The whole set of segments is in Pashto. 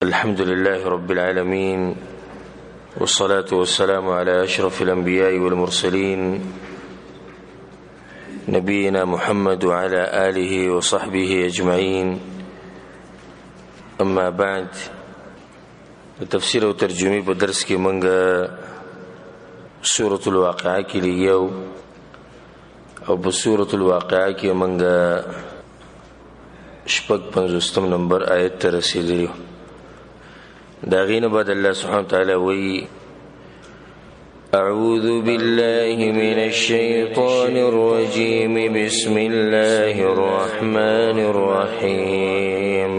الحمد لله رب العالمين، والصلاة والسلام على أشرف الأنبياء والمرسلين نبينا محمد وعلى آله وصحبه أجمعين. أما بعد، تفسير وترجمه بدرس کی منگا سورة الواقعة کی لیو او بسورة الواقعة کی منگا شپږ 50 نمبر آیت ته رسیدلیو. داغین بعد الله سبحانه وتعالى وی أعوذ بالله من الشيطان الرجيم بسم الله الرحمن الرحيم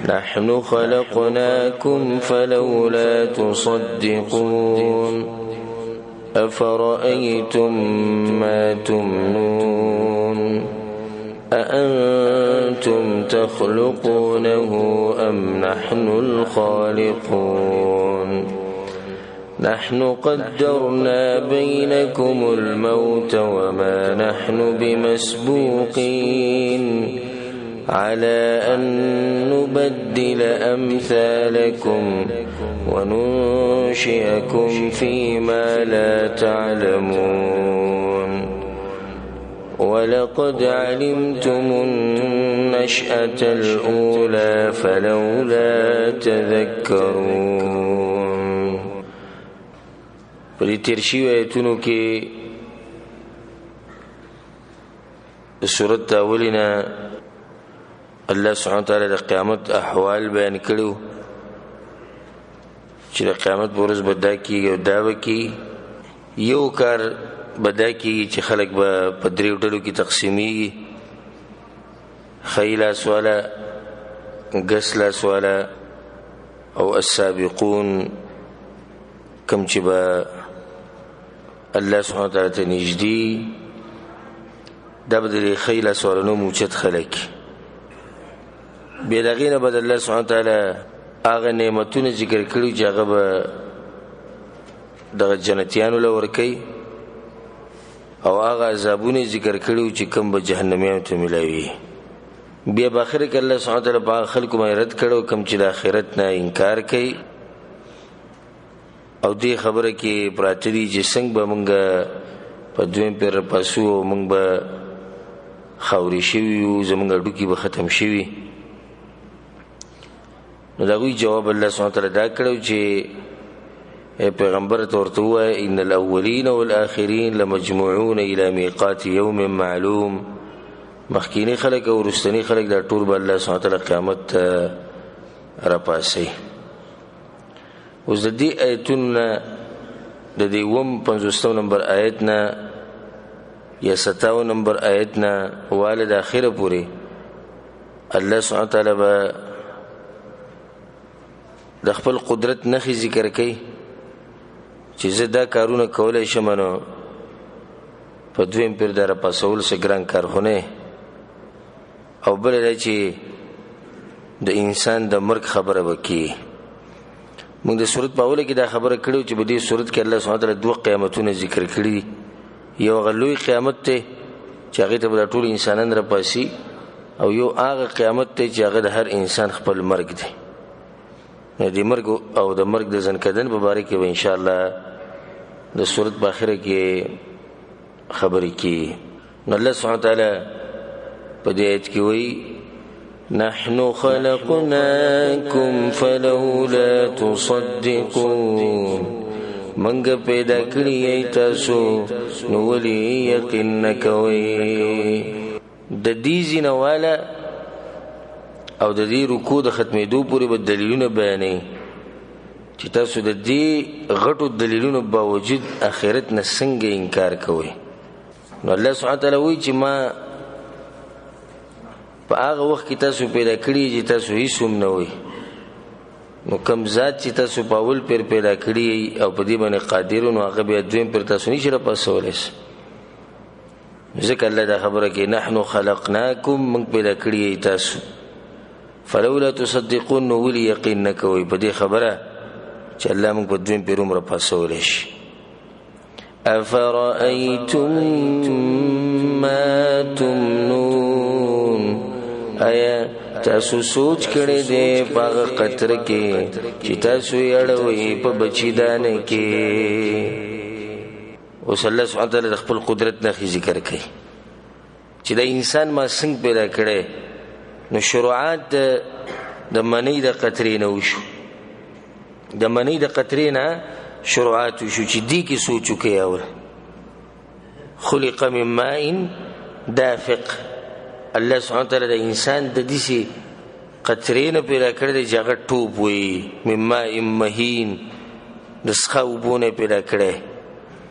نحن خلقناكم فلولا تصدقون أفرأيتم ما تمنون أأنتم تخلقونه أم نحن الخالقون نحن قدرنا بينكم الموت وما نحن بمسبوقين على أن نبدل أمثالكم وننشئكم فيما لا تعلمون ولقد علمتم النشأة الأولى فلولا تذكرون. پدې تیر شوی آیتونو کې سورۃ اولینا الله سبحانه وتعالی د قیامت احوال بیان کړو چې د قیامت په ورځ به دا کېږي او دا به کېږي. یو کار به دا کېږي چې خلک به په دریو ډلو کې تقسیمیږي، ښی لاس والا، ګس لاس والا او السابقون، کم چې به الله سبحانه وتعالی ته نږدې دا به د ښی لاس والا نوم اوچت خلک. بیا د هغې نه به د الله سبحانه وتعالی هغه نعمتونه ذکر کړي چې هغه به دغه جنتیانو له ورکوي، او هغه عذابونه ذکر کړي چې کوم به جهنمیانو ته ملاوي. بیا په آخر کې الله سبحانه وتعالی په هغه خلکو باندې رد کړو کوم چې د آخرت نه انکار کوي او دې خبره کې پراته دي چې څنګه به مونږ په دویم پیر پاسو او مونږ به خاورې شوي یو، زمونږ هډوکي به ختم شوي. نو د هغوی جواب الله سبحانه وتعالی دا کړو چې پیغمبر ته ورته ووایه ان الاولین والآخرین لمجموعون الى میقات یوم معلوم. مخکینی خلک او وروستني خلک دا ټول به الله سبحانه وتعالی قیامت ته راپاسي. اوس د دې آیتونه د دې 50 نمبر آیت نه یا 57 نمبر آیت نه والد اخره پورې الله سبحانه وتعالی به د خپل قدرت نښې ذکر کوي چې زه دا کارونه کولی شم، نو په دویم پیر دا راپاسول څه ګران کار خو نه. او بله دا چې د انسان د مرګ خبره به کېږي. موږ د صورت په اوله کې دا خبره کړې چې په دې صورت کې الله سبحانه وتعالی 2 قیامتونه ذکر کړي دي. یو هغه لوی قیامت دی چې هغې ته به دا ټول انسانان راپاسي، او یو هغه قیامت دی چې هغه د هر انسان خپل مرګ دی. د مرګ او د مرګ د ځنکدن په باره کې به انشاءالله د صورت په آخره کې خبرې کېږي. نو الله سبحانه وتعالی په دې آیت کې وایي نحن خلقناکم فلولا تصدقون. منګ پیدا کړی تاسو نو ولې یقین نه کوئ. د دې ځینواله او د دې رکوع د ختمېدو پورې به دلیلونه بیانوي چې تاسو د دې غټو دلیلونو باوجود آخرت نه څنګه انکار کوئ. نو الله سبحانه وتعالی وایي چې ما په هغه وخت کې تاسو پیدا کړي چې تاسو هیڅ هم نه وئ، نو کوم ذات چې تاسو په اول پیر پیدا کړي او په دې باندې قادر نو هغه بیا دویم پیر تاسو نشئ راپاسولی. ځکه الله دا خبره کوي نحنو خلقناکم، موږ پیدا کړي تاسو، فلولا تصدقون، نو ولې یقین نه کوئ په دې خبره چې الله موږ په دویم پیر هم راپاسولی شي. افرأيتم ما تمنون آیا تاسو سوچ کړی دی پاغ قطره کې چې تاسو یړوي په بچیدان کې. اوس الله سبحانه تعالی د خپل قدرت نه ذکر کوي چې د انسان ما څنګه پیدا کړي. نو شروعات د منی د قطرې نه وشو، د منی د قطرې نه شروعات وشو چې دی کې سوچو کې اور خلق من ماء دافق. الله سبحانه تعالی د انسان د دې قطرې نه پیدا کړی دی چې هغه ټوپ وي، من ماء مهین، د څخه اوبونه پیدا کړی.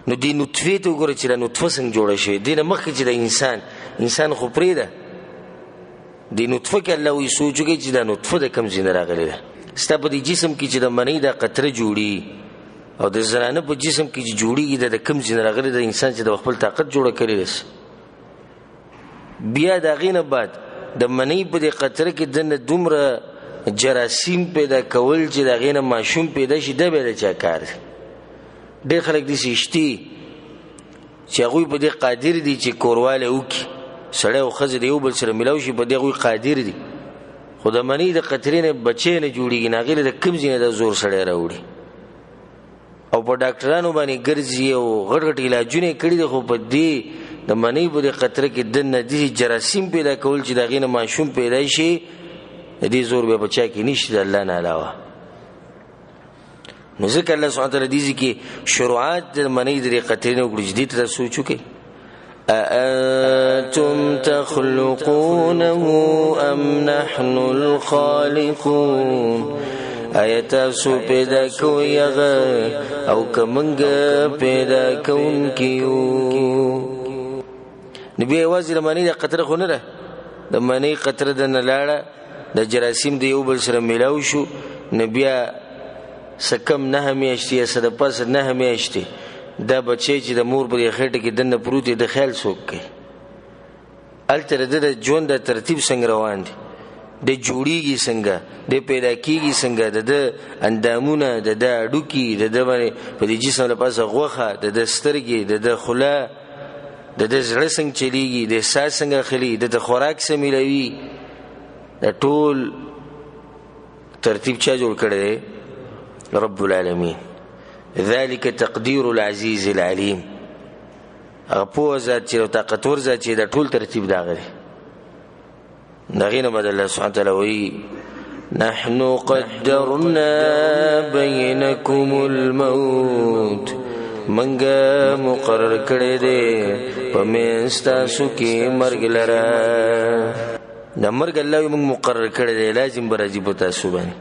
نو دی نطفه ته وګوره چې د نطفه څنګه جوړه شوې. دی نه مخکې چې د انسان خو پرېږده، دی نطفه کې الله وایي سوچ وکړئ چې دا نطفه د کوم ځای نه راغلې ده. ستا په دې جسم کې چې د منۍ دا قطره جوړي او د زنانه په جسم کې چې جوړېږي د کوم ځای نه راغلې ده. انسان چې د خپل طاقت جوړه کړې ده. بیا د هغې نه بعد د منۍ په دې قطره کې دنه دومره جراثیم پیدا کول چې د هغې نه ماشوم پیدا شي، دا بیا د چا کار دی؟ ډېر خلک داسې شتي چې هغوی په دې قادر دي چې کورواله وکړي، سړی او ښځه د یو بل سره میلاو شي، په دې هغوی قادر دي. خو د منۍ د قطرې نه بچی نه جوړېږي، نه هغې له د کوم ځای نه د زور سړی راوړي. او په ډاکټرانو باندې ګرځي او غټ غټ علاجونه یې کړي دي، خو په دې د منۍ په دې قطره کې دننه داسې جراثیم پیدا کول چې د هغې نه ماشوم پیدا شي، د دې زور بیا په چا کې نشته د الله نه علاوه. نو ځکه الله سبحانه تعالی دې کې شروعات د منۍ د دې قطرې نه وکړي چې دې ته سوچ وکړئ. أأنتم تخلقونه أم نحن الخالقون؟ آیا تاسو پیدا کوئ هغه او که موږ پیدا کوونکي یو؟ نو بیا یوازې د منۍ د قطره خو نه ده، د منۍ قطره دننه لاړه، د جراثیم د یو بل سره میلاو شو. نو بیا څه کم 9 میاشتې یا څه د پاسه 9 میاشتې دا بچی چې د مور په خېټه کې دننه پروت دی، د خیال څوک کوي؟ هلته د د ژوند د ترتیب څنګه روان دی، د جوړیږي څنګه، د پیدا کیږي څنګه، د اندامونه، د هډوکي، د باندې په دې جسم له پاسه غوښه، د سترګې، د خوله، د زړه څنګه چلیږي، د احساس څنګه اخلي، د خوراک څه میلاوي، د ټول ترتیب چا جوړ کړی دی؟ رب العالمین. ذلك تقدیر العزیز العلیم. هغه پوه ذات چې طاقتور ذات چې د ټول ترتیب د هغه دی. د هغې نه بعد الله سبحانه تعالی وایي نحن قدرنا بینکم الموت. منګه مقرر کړی دی په منځ تاسو کې مرګ لره. د مرګ الله وایي موږ مقرر کړی دی، لازم به راځي په تاسو باندې.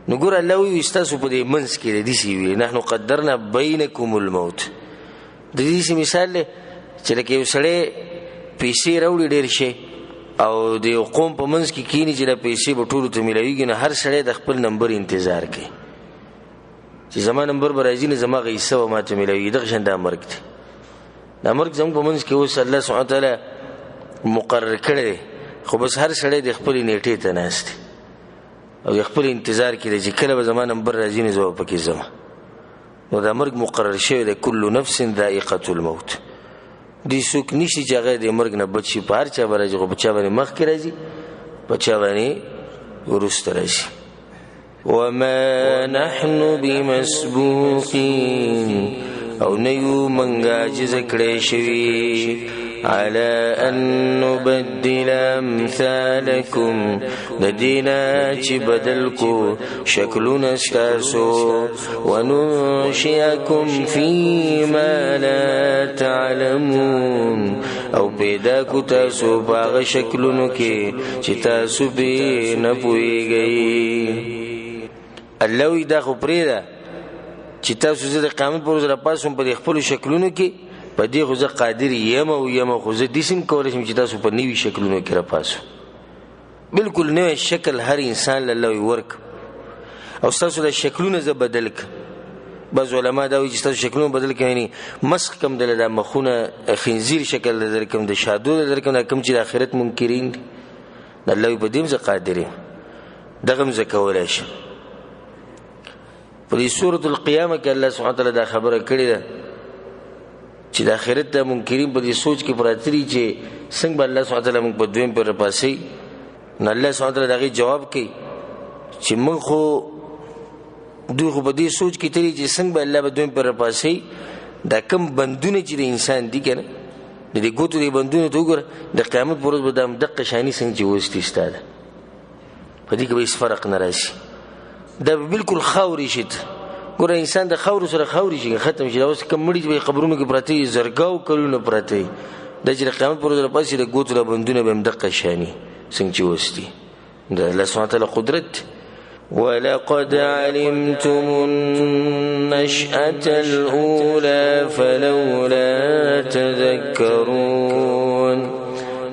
نو ګوره الله وایي ستاسو په دې منځ کې د داسې وي نحن قدرنا بینکم الموت. د دې مثال دی چې لکه یو سړی پیسې راوړي ډېر شي او د یو قوم په منځ کې کینی چې د پیسې به ټولو ته میلاویږي، نو هر سړی د خپل نمبر انتظار کوي چې زما نمبر به راځي، نه زما حصه به ماته میلاویږي. دغه شان دا مرګ دی. دا مرګ زموږ په منځ کې اوس الله سبحانه وتعالی مقرر کړی دی، خو بس هر سړی د خپلې نیټې ته ناست دی او د خپل انتظار کې دی چې کله به زما نمبر راځي نو زه به پکې ځم. نو دا مرګ مقرر شوی دی. کل نفس ذائقة الموت. دی څوک نشي چې هغه د مرګ نه بچ شي. په هر چا به راځي، خو په چا باندې مخکې راځي، په چا باندې وروسته راځي. وما نحن بمسبوقین. او نه یو موږ عاجزه کړی شوي على أن نبدل أمثالكم د دې نه چې بدل کو شکلونه ستاسو وننشئکم فيما لا تعلمون. او پیدا کو تاسو په هغه شکلونو کې چې تاسو پرې نه پوهیږئ. الله وایي دا خو پرېږده چې تاسو زه د قیامت پر ورځ راپاڅوم په دې خپلو شکلونو کې، په دې خو زه قادر یم او یم، خو زه داسې هم کولی شم چې تاسو په نوي شکلونو کې راپاڅو. بلکل نوی شکل هر انسان له الله ورک او ستاسو د شکلونه زه بدل کړم. بعض علما دا وایي چې ستاسو شکلونه بدل کړم، یعنې مسخ کم دله دا مخونه خنزیر شکل در کړم، د شادو در کړم، دا کوم چې د آخرت منکرین دي. د الله وایي په دې هم زه قادر یم، دغه هم زه کولی شم. په دې سورة القیامه کې الله سبحانه وتعالی دا خبره کړې ده چې د آخرت د منکرین په دې سوچ کې پراته دي چې څنګه به الله سبحانه وتعالی موږ په دویم پر راپاسي نو الله سبحانه وتعالی دغه جواب کوي چې موږ خو دوی خو په دې سوچ کې تری چې څنګه به الله به دوی پر پاسي دا کم بندونه چې د انسان دي کنه د دې ګوتو دی بندونه ته وګوره د قیامت پر ورځ به د دقه شانی څنګه چې وستي ستاده په دې کې به هیڅ فرق نه راشي دا بالکل خاوري شي ګوره انسان د خاور سره خاوري شي ختم شي اوس کم مړي به قبرونو کې پراته زرګاو کلونه پراته د چې قیامت پر ورځ پاسي د ګوتو د بندونه به دقه شانی څنګه چې وستي د الله سبحانه وتعالی قدرت ولقد علمتم النشأة الأولى فلولا تذكرون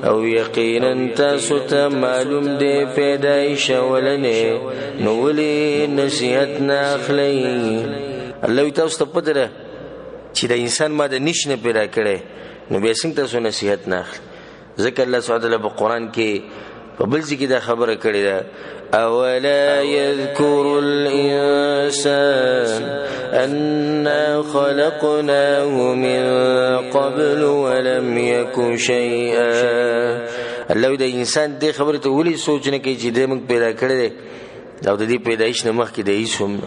او یقینا تاسو ته معلوم دی پیدایش ولنه نو ولي نصیحت نه اخلي الله تاسو ته پدره چې د انسان ماده نشنه پیدا کړي نو به څنګه تاسو نصیحت نه اخلي ځکه الله سبحانه وتعالی په قران کې په بل ځای کې دا خبره کړې ده اولا يذكر الانسان انا خلقناه من قبل ولم يك شيئا الله دې انسان دې خبره ته ولي سوچ نه کوي چې دې موږ پیدا کړی دی او د دې پیدایش نه مخکې د هیڅ هم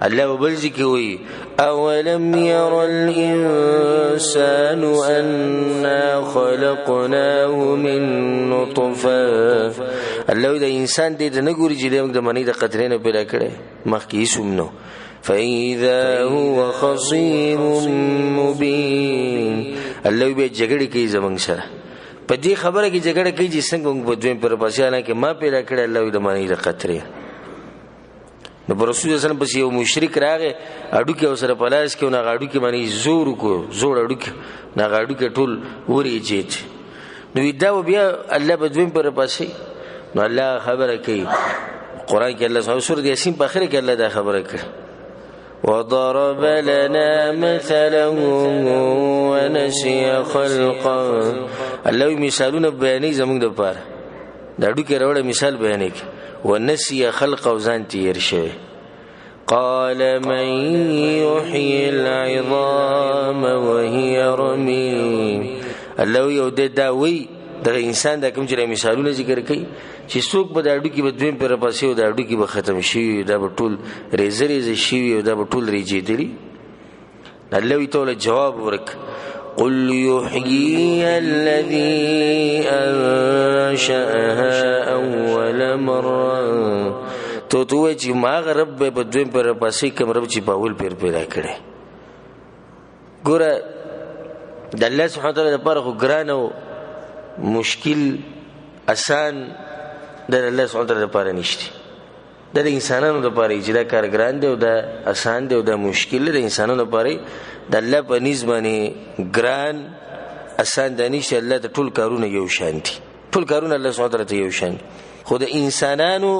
الله بل ذکر وي اولم ير الانسان انا خلقناه من نطفه الله د انسان دې نه ګوري چې د منی د قطرې نه پیدا کړي مخکې سومنو فاذا هو خصيم مبين الله به جګړه کوي زمنګ سره په دې خبره کې جګړه کوي چې څنګه په دویم پر پاسیانه کې ما پیدا کړی الله د منی د قطرې نو رسول الله صلی الله علیه وسلم یو مشرک راغی اډو کې اوسره پلاس کې نه غاډو کې باندې زور کو زور اډو کې نه غاډو کې ټول وري چیت نو دا بیا الله بدوین پر پاسي نو الله خبره کوي قران کې الله سبحانه سورۃ یاسین په اخر کې الله دا خبره کوي وضرب لنا مثلا ونسي خلقا الله مثالونه بیانې زموږ د پاره دا اډو کې راوړل مثال بیانې ونسي خلق وزان تیر شوی قال من يحيي العظام وهي رميم الله یو د داوی د انسان د کوم چې مثالونه ذکر کوي چې څوک به د اډو کې به دویم پر پاسې او د اډو کې به ختم شي دا به ټول ریزه شي او دا به ټول ریجېدلی الله تعالی جواب ورک قل يحيي الذي أنشأها أول مرة تو چې ما رب به دویم پر پاسې کوم رب چې باول پیر پیدا کړي ګوره د الله سبحانه وتعالى لپاره خو ګران او مشکل آسان د الله سبحانه وتعالى لپاره نشته د انسانانو لپاره چې دا کار ګران دی او دا آسان دی او دا مشکل دی د انسانانو لپاره د الله په نسبت ګران آسان د نشي الله ته ټول کارونه یو شان دي ټول کارونه الله سبحانه وتعالى ته یو شان خو د انسانانو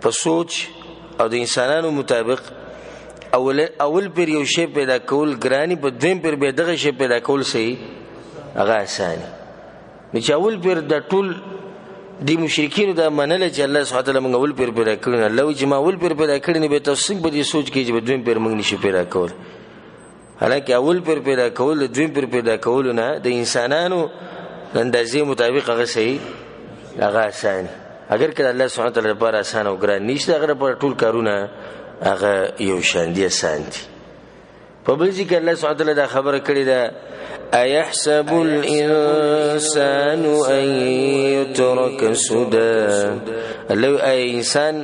په سوچ او د انسانانو مطابق اول پر یو شی پیدا کول ګرانی په دویم پر به دغه شی پیدا کول صحیح هغه آسان نه چې اول پر د ټول دی مشرکین دا منل چې الله سبحانه وتعالى موږ اول پر پیدا کړی الله چې ما اول پر پیدا کړی نه به تاسو په دې سوچ کې چې دویم پر موږ نشي پیدا کول حالکه اول پر پیدا کول دویم پر پیدا کول نه د انسانانو اندازې مطابق هغه صحیح هغه آسان اگر کله الله سبحانه وتعالى لپاره آسان او ګران نشته هغه پر ټول کارونه هغه یو شان دي آسان دي په بل ځکه الله سبحانه وتعالى دا خبره کړې ده ايحسب الانسان ان يترك سدى الله اي انسان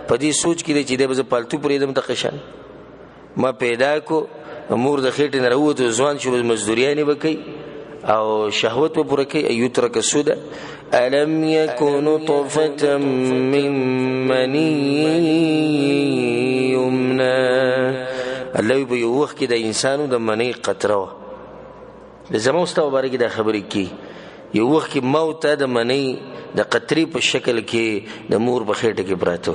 په دې سوچ کې چې د بز پالتو پرې دم د قشان ما پیدا کو امور د خېټه نه وروته ځوان شو مزدوریانه وکي او شهوت په پوره کې يترك سدى الم يكن طفه من مني يمنى الله به یو وخت کې د انسانو د منی قطره د زموستو مبارک د خبرې کې یو وخت کې موت د منی د قطرې په شکل کې د مور په خېټه کې پراته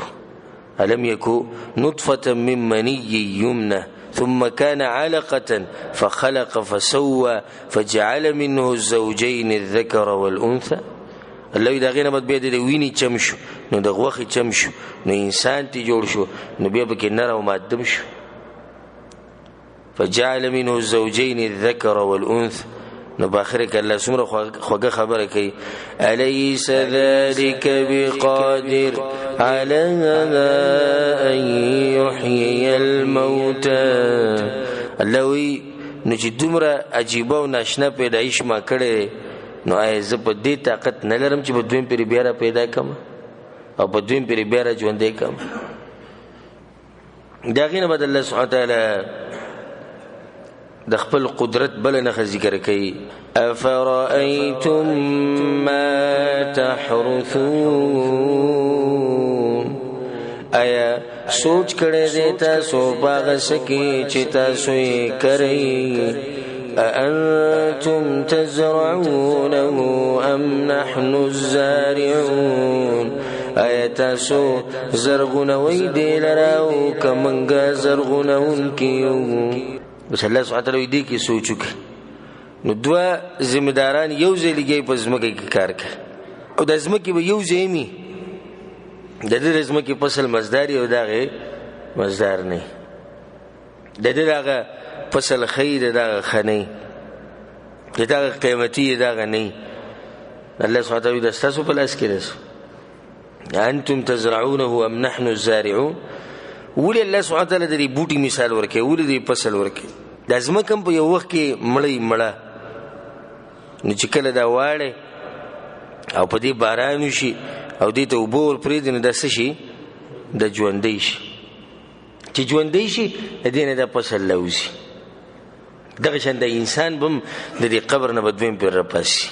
الم یکو نطفه من منی یمنه ثم كان علقه فخلق فسوى فجعل منه الزوجين الذكر والانثى الله دا غینه به د ویني چمشو نو د غوخي چمشو نو انسان تی جوړ شو نو بیا به کې نر او مادم شو فجعل منه الزوجين الذكر والانثى نو باخره کې الله سمره خوږه خبره کوي الیس ذلک بقادر علی ان یحیی الموتى الله وی نو چې دومره عجیبه او ناشنا پیدایش ما کړې نو آیا زه په دې طاقت نه لرم چې په دویم پیر بیا را پیدا کړم او په دویم پیر بیا را ژوندې کړم دا غینه بد الله سبحانه وتعالی د خپل قدرت بل نه ذکر کوي افرأيتم ما تحرثون آیا سوچ کړه دې تاسو باغ سکی چې تاسو یې کوي أأنتم تزرعونه أم نحن الزارعون آیا تاسو زرغونوي دی لراو کمنګا زرغونون کیو بس الله سبحانه وتعالى دې کې سوچو کې نو دوا ذمہ داران یو ځای لګي په ځمکه کې کار کوي او د ځمکه به یو ځای می د دې ځمکه فصل مزدار او دغه مزدار نه د دې دغه فصل خیر دغه خنی دغه قیمتي دغه نه الله سبحانه وتعالى د تاسو په لاس کې ده انتم تزرعونه ام نحن الزارعون ولې الله سبحانه وتعالى د بوټي مثال ورکړي ولې د فصل ورکړي د ځمکم په یو وخت کې مړه نو چې کله دا واړې او په دې باران شي او دې ته وبور پرې دنه د سشي د ژوندې شي چې ژوندې شي د دې نه د فصل لوزي دغه شان د انسان بم د دې قبر نه بدوین پر راپاسي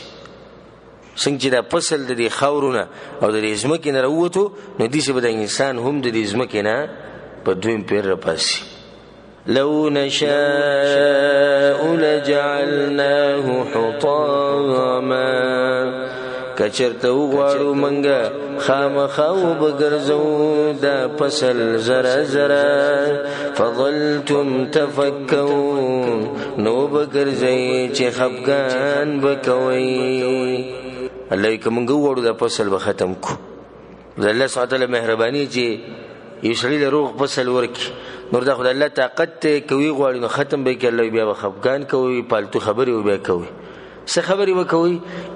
څنګه چې دا فصل د دې خاورونه او د دې ځمکې نه راووتو نو دې څه به د انسان هم د دې ځمکې نه بدوین پر راپاسي لو نشاء لجعلناه حطاما کچرته وغواړو منګه خامخاو بګرځو دا فصل زرا زرا فظلتم تفكرون نو بګرځي چې خفقان بکوي الله کوم غوړو دا فصل به ختم کو الله سبحانه وتعالى مهرباني چې یشړي له روغ فصل ورکی نور دا خدای الله طاقت کوي غواړي نو ختم به کې الله بیا خفقان کوي پالتو خبري وبیا کوي څه خبري وکوي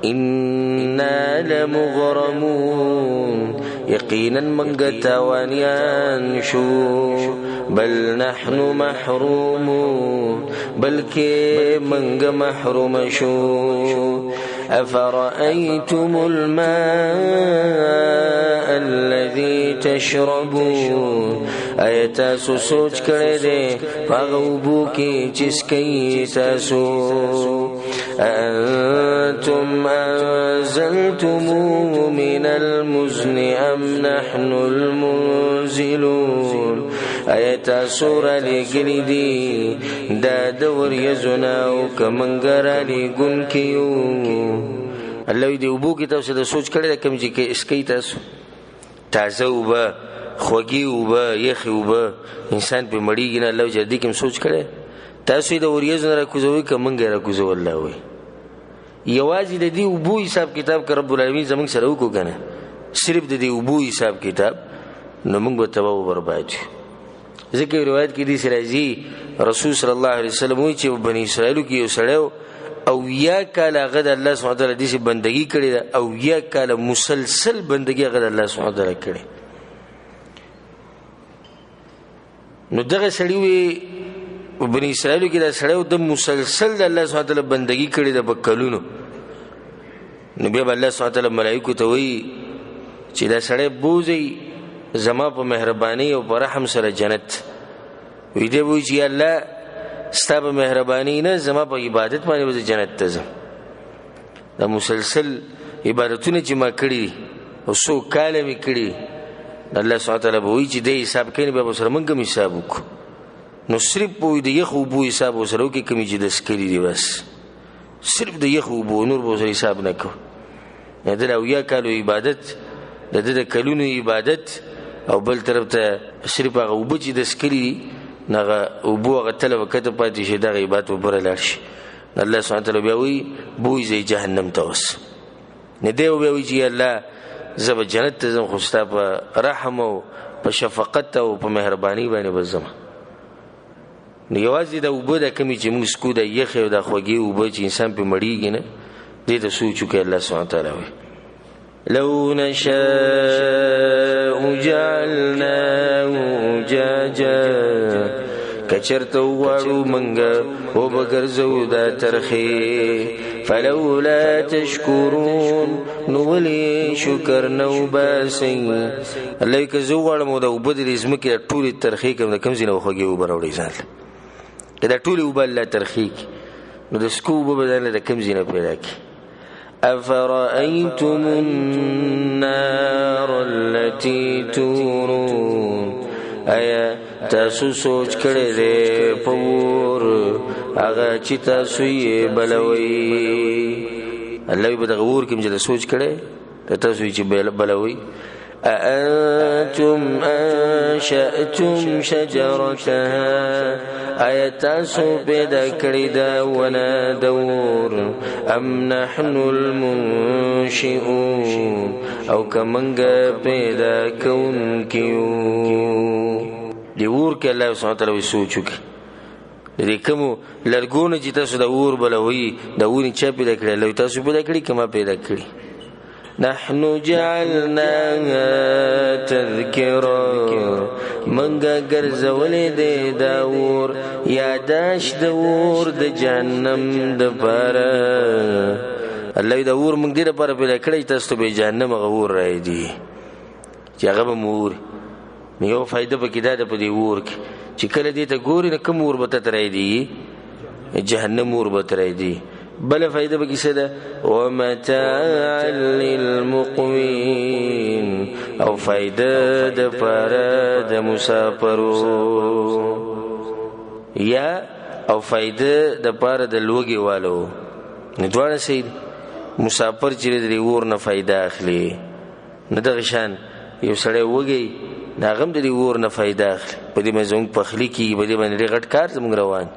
ان لمغرمون یقینا منګ تاوانيان شو بل نحن محرومون بلکې منګ محروم شو افرأيتم الماء الذي تشربون ایا تاسو سوچ کړئ دې هغه وبو کې چې سکي تاسو انتم انزلتموه من المزن ام نحن المنزلون ایا تاسو را لګنی دي دا د وریځونه او کمنګر لګون کیو الله دې وبو کې تاسو د سوچ کړئ کوم چې کې اسکی تاسو تازه وبا خوږی وبا یخ وبا انسان په مړیږي نه الله جدي کوم سوچ کړي تاسو د وریځ نه راکوزوي کومنګ راکوزو الله وي یوازې د دې وبو حساب کتاب کړه رب العالمین زمونږ سره وکړو کنه صرف د دې وبو حساب کتاب نو موږ به تباہ او برباد ځکه روایت کې دي سراجي رسول صلی الله علیه وسلم وی چې بنی اسرائیل کې یو سړیو او یا کاله غد الله سبحانه وتعالى دې بندگی کړي او یا کاله مسلسل بندگی غد الله سبحانه وتعالى کړي نو دغه سړی وی بنی اسرائیل کې دا سړیو د مسلسل د الله سبحانه وتعالى بندگی کړي د بکلونو نو بیا الله سبحانه وتعالى ملائکه ته وی چې دا سړی بوزي زما په مهرباني او په رحم سره جنت وی دې وی چې الله ستاسو مهرباني نه زما په عبادت باندې جنت ته ځم دا مسلسل عبادتونه چې ما کړی او سو کاله می کړی الله سبحانه وتعالى وی چې دې حساب کړي به سره مونږ هم حساب وکړو نو صرف په دې یخو بو حساب وسره کې کمی چې دس کړی دی بس صرف د یخو بو نور به حساب نه کو نه دا یو کالو عبادت د دې کلونو عبادت او بل طرف ته صرف هغه وبو چې دس کړی نغه وبو هغه تل وخت پاتې شي د عبادت وبره لارشي الله سبحانه وتعالى بیا وی بو یې جهنم ته وس نه دی وی چې الله زب جنت ته زم خوستا په رحم او په شفقت او په مهرباني باندې بزم نو یوازې د اوبه د کمی چې موږ سکو د یخې او د خوږې اوبه چې انسان پې مړېږي نه دې ته سوچ وکړي الله سبحانه وتعالی وایي لو نشاء جعلناه أجاجا کچرته وغواړو منګه وبګرځو دا ترخې فلولا تشکرون نو ولې شکر نه وباسئ الله که زه وغواړم د اوبه د ځمکې د ټولې ترخې کړم د کوم ځای نه به خوږې اوبه راوړئ ځان له که دا ټولې اوبه الله ترخې کړي نو د سکو اوبه به ځان له د کوم ځای نه پیدا کړي أفرأيتم النار التي تورون آیا تاسو سوچ کړی دی په اور هغه چې تاسو یې بلوئ الله به دغه اور کې چې سوچ کړی تاسو یې چې بلوئ أأنتم أنشأتم شجرتها آیا تاسو پیدا کړی دا ونه د اور ام نحن المنشئون او که منګه پیدا کوونکیو دی اور کې الله سبحانه وتعالی سوچ وکړي د کومو لرګونو چې تاسو د اور بلوئ د اور چا پیدا کړی الله تاسو پیدا کړی کما پیدا کړی نحنو جعلناها تذکرا منگا گرزولی دی داور یاداش دور د جهنم د پارا الله داور منگ دی د پارا پیدا کړی تاسو به جهنم غور رای دی چې هغه به مور یو فائدہ پکې دا د پدې ور کې چې کله دې ته ګوري نه کوم ور بته ترای دی جهنم ور بته ترای دی بل فائدہ بکی سده ومتاع للمقوین او فائدہ د پاره د مسافرو یا او فائدہ د پاره د لوګي والو ندوانه سید مسافر چې د ور نه فائدہ اخلي نه د غشان یو سړی وګي ناغم د ور نه فائدہ اخلي په دې مزون پخلی کی په دې باندې غټ کار زموږ روان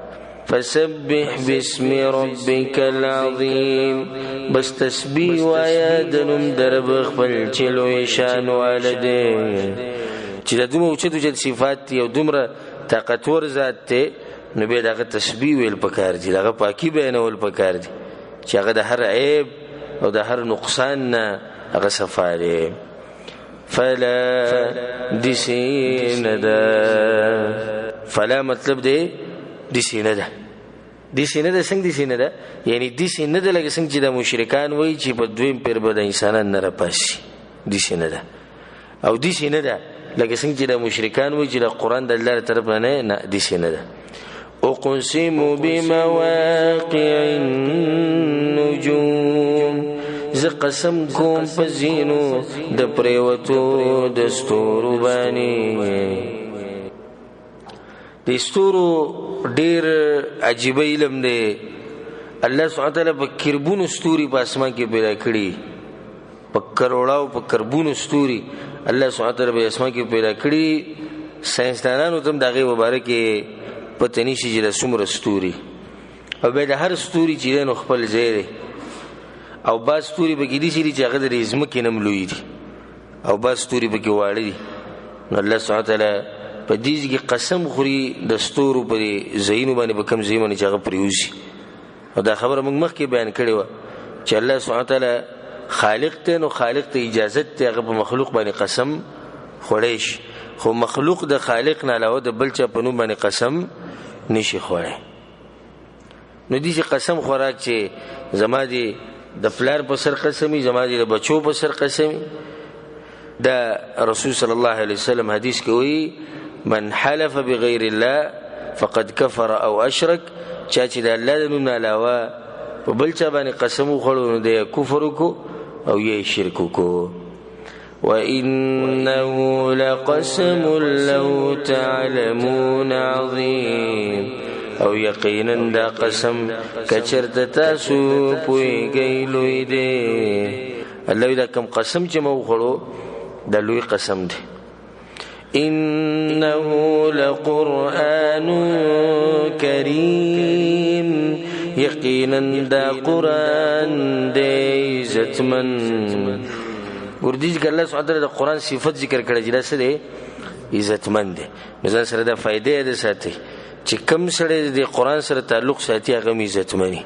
فسبح باسم ربك العظيم بس تسبیح وایا دنم درب خپل چلو شان والده چې د دومره اوچتو چې صفات یو دومره طاقتور ذات ته نو به دغه تسبیح ویل پکار دي دغه پاکي بیانول پکار دي چې هغه د هر عیب او د هر نقصان نه هغه صفاره فلا دسیندا فلا مطلب دی دی سینه ده څنګه دی سینه ده یعنی دی سینه ده لکه څنګه چې د مشرکان وایي چې په دویم پیر به د انسانان نه راپاسي دی سینه ده او دی سینه ده لکه څنګه چې د مشرکان وایي چې د قرآن د الله طرف نه دی سینه ده اقسم بمواقع النجوم ز قسم کوم په زینو د پریوتو د ستورو باندې د ستورو ډیر عجیب علم دی الله سبحانه وتعالی په کربونو ستوري په اسمان کې پیدا کړي په کروڑاو په کربونو ستوري الله سبحانه وتعالی په اسمان کې پیدا کړي ساينسدانانو تم دغه مبارک پته نشي چې د څومره ستوري او به د هر ستوري چې نو خپل ځای دی او با ستوري به کې دي چې هغه د ځمکې نم لوی دي او با ستوري به کې واړه دي نو الله سبحانه وتعالی په دې کې قسم خوري د ستورو په زینو باندې به کم زیمونه چې هغه پریوزي او دا خبره موږ مخکې بیان کړې و چې الله سبحانه وتعالی خالق ته نو خالق ته اجازه ته هغه په مخلوق باندې قسم خوړی شي خو مخلوق د خالق نه علاوه د بل چا په نوم باندې قسم نشي خوړی نو دې قسم خوراک چې زما دي د فلار په سر قسمي زما دي د بچو په سر قسمي دا رسول صلی الله علیه وسلم حدیث کوي من حلف بغیر الله فقد كفر او اشرك چا چې د الله د نوم علاوه په بل چا باندې قسم وخوړو نو د کفر کو او یې شرک کو وانه لقسم لو تعلمون عظیم او یقینا دا قسم کچرته تاسو پویږئ لوی دی الله دا کوم قسم چې مو وخوړو دا لوی قسم دی إنه لقرآن كريم يقينا دا قرآن دي عزتمن ګوردیج که الله سبحانه د قرآن صفت ذکر کړی چې دا څه دی عزتمن دی نو ځان سره دا فائدې ده ساتي چې کم سره د قرآن سره تعلق ساتي هغه عزت مني،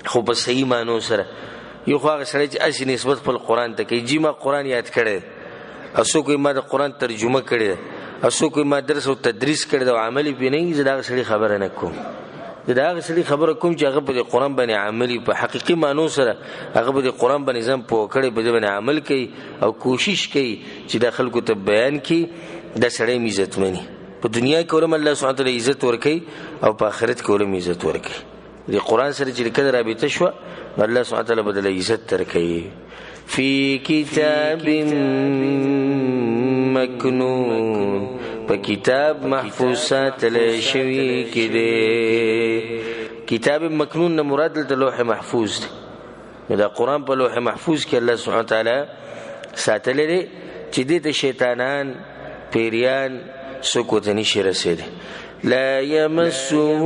خو په صحیح معنی سره. یو خو هغه سره چې اسی نسبت خپل قرآن ته کوي، جی ما قرآن یاد کړی، اسو کوئی ما د قرآن ترجمه کړی، اسو کوئی ما درس او تدریس کړی او عملی پې نه، زه د هغه سړي خبره نه کوم. زه د هغه سړي خبره کوم چې هغه په د قرآن باندې عملي په حقیقي معنی سره هغه په د قرآن باندې ځان پوه کړی، په دې باندې عمل کوي او کوشش کوي چې د خلکو ته بیان کړي. دا سړی مې عزت مني، په دنیا کې ولهم الله سبحانه وتعالی عزت ورکوي او په آخرت کې ولهم عزت ورکوي. د قرآن سره چې کله رابطه شوه الله سبحانه وتعالی به دله عزت درکوي. فی کتاب مکنون، په کتاب محفوظ ساتل شوی کې دی. کتاب مکنون نه مراد دلته لوح محفوظ دی. دا قرآن په لوح محفوظ کې الله سبحانه وتعالی ساتلی دی چې دې ته شیطانان پیریان څوک ورته نشي رسېدی. لا یمسه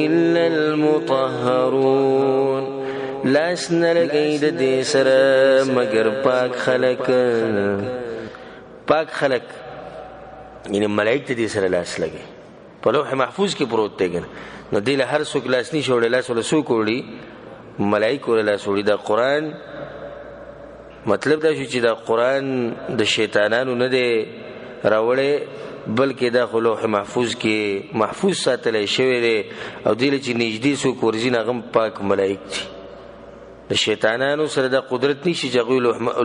الا المطهرون، لاس نه لګي د دې سره مگر پاک خلک. پاک خلق یعنی ملائک ته دې سره لاس لګي، په لوح محفوظ کې پروت دی کنه، نو دې له هر څوک لاس نشي وړي، لاس ولا څوک وړي؟ ملائک ولا لاس وړي. دا قرآن مطلب دا شو چې دا قرآن د شیطانانو نه دی راوړی، بلکې دا خو لوح محفوظ کې محفوظ ساتلی شوی دی او دې له چې نږدې څوک ورځي هغه پاک ملائک دي. د شیطانانو سره دا قدرت نشي چې هغوی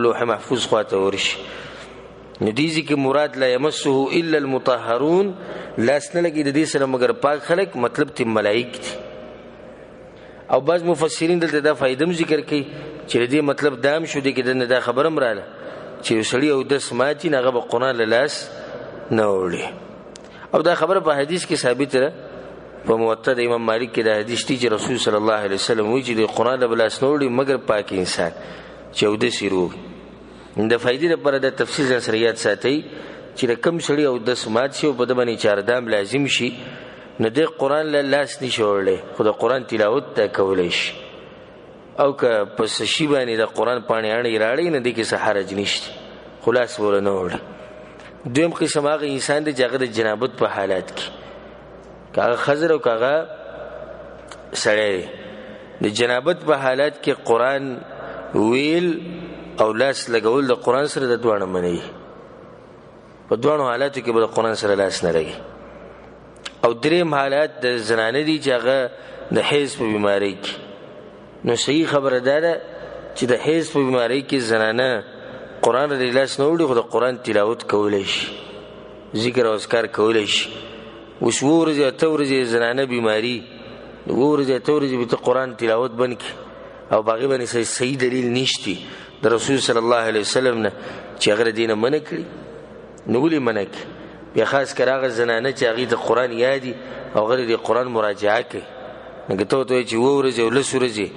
لوح محفوظ خواته ورشي. نو دیزی که مراد لا یمسه الا المطهرون، لاس نه لګي د دې سره مگر پاک خلق، مطلب تی ملائک دي. او بعض مفسرین دلته دا فائدم ذکر کوي چې دې مطلب دام شو دی کې دا خبرم رااله چې یو سړی او دس ماتي هغه به قرآن له لاس نه وړي. او دا خبره په حدیث کې ثابت ده، په موطأ د امام مالک کې دا حدیث دی چې رسول صلی الله علیه وسلم وایي چې د قرآن له لاس نه وړي مگر پاک انسان چې او دس روغ. د فائدې لپاره د تفصیل سره یاد ساتئ چې د کم سړي او دس مات شي او په د باندې چاردام لازم شي، نو د قرآن له لاس نشي وړلی، خو د قرآن تلاوت ته کولی شي. او که په څه شي باندې د قرآن پاڼې اړې راړي نه دې کې څه حرج نشته، خو لاس به نه وړي. دویم قسم هغه انسان دی چې هغه د جنابت په حالات کې، که هغه ښځه او که هغه سړی دی، د جنابت په حالات کې قرآن ویل او لاس لګول د قرآن سره د دواړه مني. په دواړو حالاتو کې به د قرآن سره لاس نه لګي. او دریم حالات د زنانه دي چې هغه د حیض په بیماری کې، نو صحیح خبره ده چې د حیض په بیماری کې زنانه قرآن د لاس نه وړي، خو د قرآن تلاوت کولی شي، ذکر او اذکار کولی شي. اوس 2 ورځې 8 ورځې زنانه بیماری، 2 ورځې 8 ورځې به ته قرآن تلاوت بند کړي او په هغې باندې صحیح دلیل نشتی د رسول صلی الله علیه وسلم نه چې هغه د دې نه منع کړي، نو ولې منع کړي؟ بیا خاص کر هغه زنانه چې هغې ته قرآن یادي او هغه د قرآن مراجعه کوي، نو که ته ورته وایې چې 2 ورځې او 10 ورځې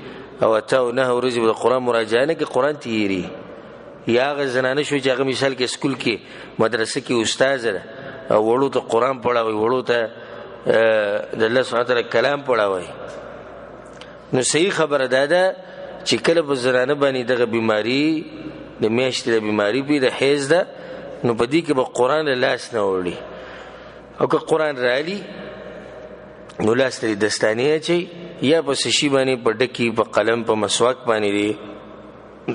او 8 او 9 ورځې به د قرآن مراجعه نه کوي، قرآن ته هېري. یا هغه زنانه شوي چې هغه مثال کې سکول کې مدرسه کې استاذه ده او وړو ته قرآن پړاوي، وړو ته د الله سبحانه وتعالی کلام پړاوي، نو صحیح خبره دا ده چې کله په زنانه باندې دغه بیماری د میاشتې د بیماری پې د حیض ده، نو په دې کې به قرآن له لاس نه وړي. او که قرآن رالی نو لاس ته دستانې اچوي، یا په څه شي باندې په ډکي په قلم په مسواک باندې دی